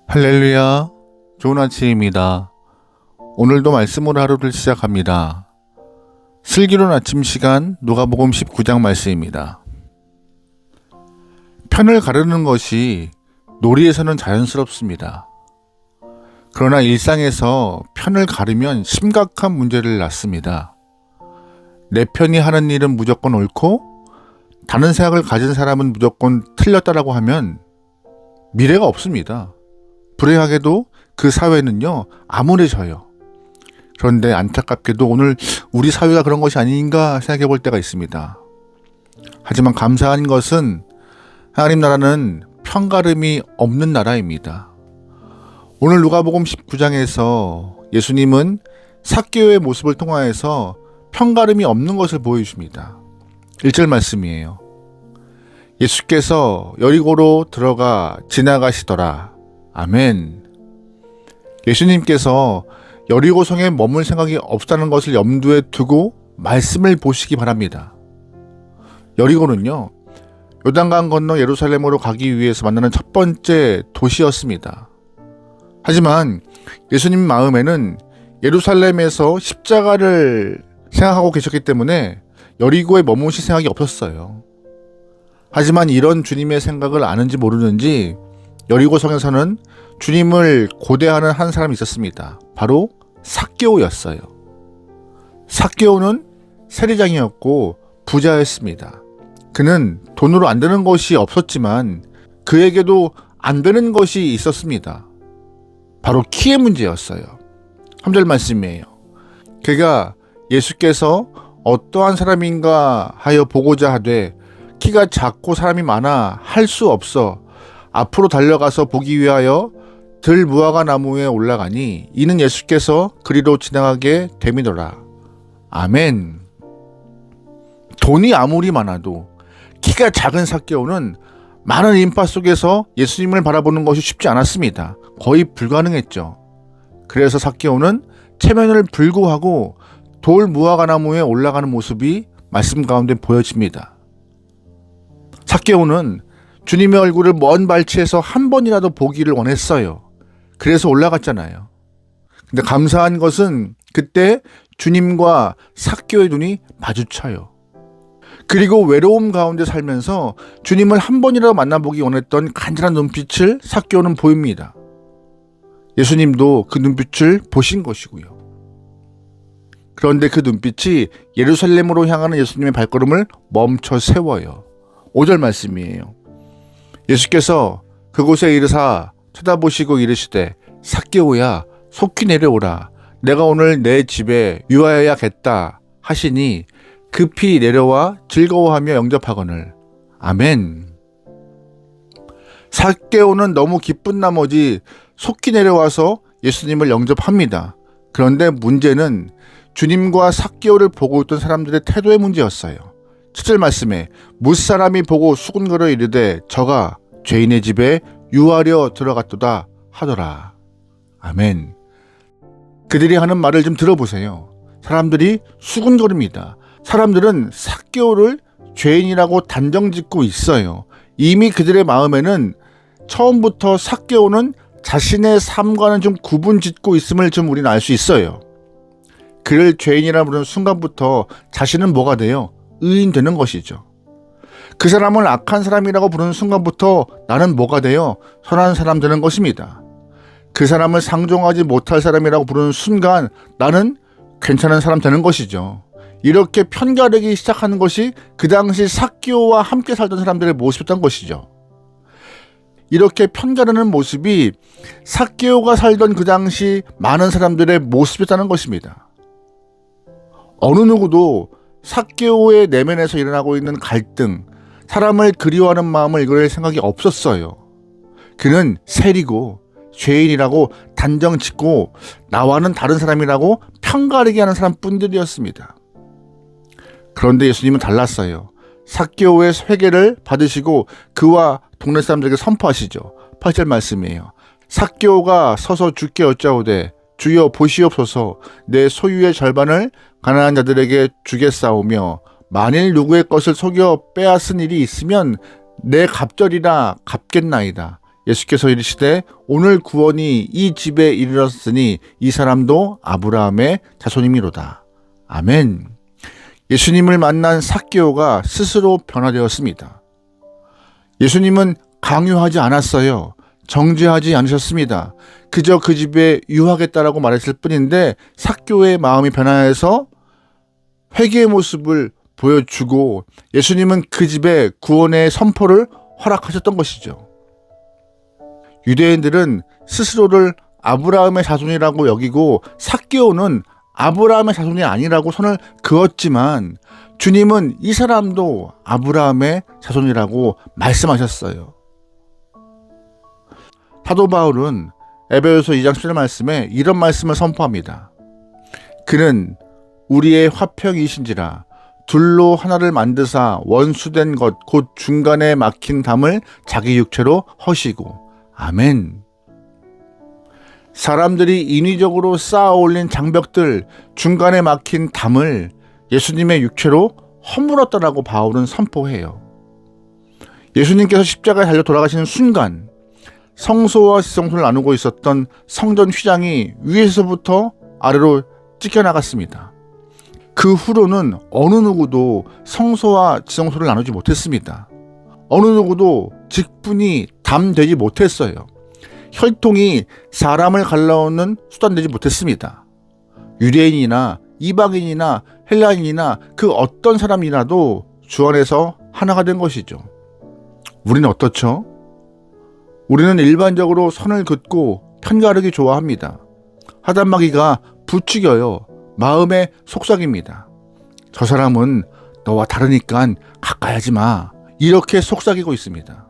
할렐루야, 좋은 아침입니다. 오늘도 말씀으로 하루를 시작합니다. 슬기로운 아침 시간 누가복음 19장 말씀입니다. 편을 가르는 것이 놀이에서는 자연스럽습니다. 그러나 일상에서 편을 가르면 심각한 문제를 낳습니다. 내 편이 하는 일은 무조건 옳고 다른 생각을 가진 사람은 무조건 틀렸다라고 하면 미래가 없습니다. 불행하게도 그 사회는요, 암울해져요. 그런데 안타깝게도 오늘 우리 사회가 그런 것이 아닌가 생각해 볼 때가 있습니다. 하지만 감사한 것은 하나님 나라는 편가름이 없는 나라입니다. 오늘 누가복음 19장에서 예수님은 삭개오의 모습을 통하여서 편가름이 없는 것을 보여주십니다. 1절 말씀이에요. 예수께서 여리고로 들어가 지나가시더라. 아멘. 예수님께서 여리고성에 머물 생각이 없다는 것을 염두에 두고 말씀을 보시기 바랍니다. 여리고는요, 요단강 건너 예루살렘으로 가기 위해서 만나는 첫 번째 도시였습니다. 하지만 예수님 마음에는 예루살렘에서 십자가를 생각하고 계셨기 때문에 여리고에 머무실 생각이 없었어요. 하지만 이런 주님의 생각을 아는지 모르는지 여리고성에서는 주님을 고대하는 한 사람이 있었습니다. 바로 삭개오였어요. 삭개오는 세리장이었고 부자였습니다. 그는 돈으로 안 되는 것이 없었지만 그에게도 안 되는 것이 있었습니다. 바로 키의 문제였어요. 3절 말씀이에요. 그가 예수께서 어떠한 사람인가 하여 보고자 하되 키가 작고 사람이 많아 할 수 없어 앞으로 달려가서 보기 위하여 들무화과 나무에 올라가니 이는 예수께서 그리로 지나가게 됨이더라. 아멘. 돈이 아무리 많아도 키가 작은 삭개오는 많은 인파 속에서 예수님을 바라보는 것이 쉽지 않았습니다. 거의 불가능했죠. 그래서 삭개오는 체면을 불구하고 돌무화과 나무에 올라가는 모습이 말씀 가운데 보여집니다. 삭개오는 주님의 얼굴을 먼 발치에서 한 번이라도 보기를 원했어요. 그래서 올라갔잖아요. 근데 감사한 것은 그때 주님과 삭개오의 눈이 마주쳐요. 그리고 외로움 가운데 살면서 주님을 한 번이라도 만나보기 원했던 간절한 눈빛을 삭개오는 보입니다. 예수님도 그 눈빛을 보신 것이고요. 그런데 그 눈빛이 예루살렘으로 향하는 예수님의 발걸음을 멈춰 세워요. 5절 말씀이에요. 예수께서 그곳에 이르사 쳐다보시고 이르시되 삭개오야 속히 내려오라 내가 오늘 내 집에 유하여야겠다 하시니 급히 내려와 즐거워하며 영접하거늘. 아멘. 삭개오는 너무 기쁜 나머지 속히 내려와서 예수님을 영접합니다. 그런데 문제는 주님과 삭개오를 보고 있던 사람들의 태도의 문제였어요. 7절 말씀에 무사람이 보고 수군거려 이르되 저가 죄인의 집에 유하려 들어갔도다 하더라. 아멘. 그들이 하는 말을 좀 들어보세요. 사람들이 수군거립니다. 사람들은 삭개오를 죄인이라고 단정짓고 있어요. 이미 그들의 마음에는 처음부터 삭개오는 자신의 삶과는 좀 구분짓고 있음을 좀 우리는 알 수 있어요. 그를 죄인이라 부르는 순간부터 자신은 뭐가 돼요? 의인 되는 것이죠. 그 사람을 악한 사람이라고 부르는 순간부터 나는 뭐가 되어 선한 사람 되는 것입니다. 그 사람을 상종하지 못할 사람이라고 부르는 순간 나는 괜찮은 사람 되는 것이죠. 이렇게 편가르기 시작하는 것이 그 당시 삭개오와 함께 살던 사람들의 모습이었던 것이죠. 이렇게 편가르는 모습이 삭개오가 살던 그 당시 많은 사람들의 모습이었다는 것입니다. 어느 누구도 삭개오의 내면에서 일어나고 있는 갈등, 사람을 그리워하는 마음을 이끌어낼 생각이 없었어요. 그는 세리고 죄인이라고 단정 짓고 나와는 다른 사람이라고 편가르게 하는 사람뿐들이었습니다. 그런데 예수님은 달랐어요. 삭개오의 회개를 받으시고 그와 동네 사람들에게 선포하시죠. 8절 말씀이에요. 삭개오가 서서 주께 여짜오되 주여 보시옵소서 내 소유의 절반을 가난한 자들에게 주겠사오며 만일 누구의 것을 속여 빼앗은 일이 있으면 내 갑절이라 갚겠나이다. 예수께서 이르시되 오늘 구원이 이 집에 이르렀으니 이 사람도 아브라함의 자손이미로다. 아멘. 예수님을 만난 삭개오가 스스로 변화되었습니다. 예수님은 강요하지 않았어요. 정죄하지 않으셨습니다. 그저 그 집에 유하겠다라고 말했을 뿐인데 삭개오의 마음이 변화해서 회개의 모습을 보여주고 예수님은 그 집에 구원의 선포를 허락하셨던 것이죠. 유대인들은 스스로를 아브라함의 자손이라고 여기고 삭개오는 아브라함의 자손이 아니라고 손을 그었지만 주님은 이 사람도 아브라함의 자손이라고 말씀하셨어요. 사도 바울은 에베소서 2장 17절 말씀에 이런 말씀을 선포합니다. 그는 우리의 화평이신지라 둘로 하나를 만드사 원수된 것 곧 중간에 막힌 담을 자기 육체로 허시고. 아멘. 사람들이 인위적으로 쌓아 올린 장벽들, 중간에 막힌 담을 예수님의 육체로 허물었다라고 바울은 선포해요. 예수님께서 십자가에 달려 돌아가시는 순간 성소와 지성소를 나누고 있었던 성전 휘장이 위에서부터 아래로 찢겨나갔습니다. 그 후로는 어느 누구도 성소와 지성소를 나누지 못했습니다. 어느 누구도 직분이 담되지 못했어요. 혈통이 사람을 갈라오는 수단 되지 못했습니다. 유대인이나 이방인이나 헬라인이나 그 어떤 사람이라도 주 안에서 하나가 된 것이죠. 우리는 어떻죠? 우리는 일반적으로 선을 긋고 편가르기 좋아합니다. 하단마귀가 부추겨요. 마음에 속삭입니다. 저 사람은 너와 다르니까 가까이 하지 마. 이렇게 속삭이고 있습니다.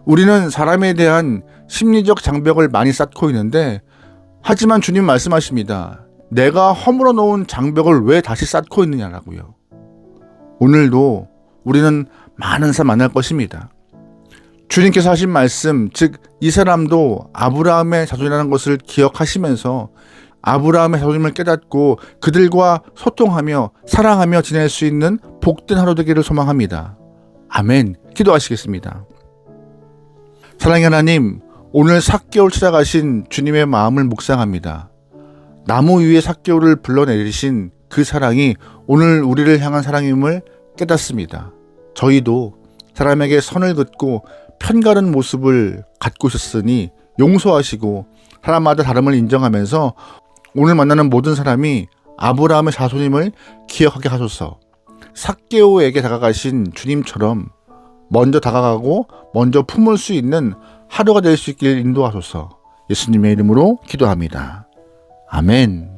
우리는 사람에 대한 심리적 장벽을 많이 쌓고 있는데 하지만 주님 말씀하십니다. 내가 허물어 놓은 장벽을 왜 다시 쌓고 있느냐라고요. 오늘도 우리는 많은 사람 만날 것입니다. 주님께서 하신 말씀, 즉 이 사람도 아브라함의 자손이라는 것을 기억하시면서 아브라함의 자손임을 깨닫고 그들과 소통하며 사랑하며 지낼 수 있는 복된 하루 되기를 소망합니다. 아멘. 기도하시겠습니다. 사랑의 하나님, 오늘 삭개오를 찾아가신 주님의 마음을 묵상합니다. 나무 위에 삭개오를 불러내리신 그 사랑이 오늘 우리를 향한 사랑임을 깨닫습니다. 저희도 사람에게 선을 긋고 편가른 모습을 갖고 있었으니 용서하시고 사람마다 다름을 인정하면서 오늘 만나는 모든 사람이 아브라함의 자손임을 기억하게 하소서. 삭개오에게 다가가신 주님처럼 먼저 다가가고 먼저 품을 수 있는 하루가 될 수 있길 인도하소서. 예수님의 이름으로 기도합니다. 아멘.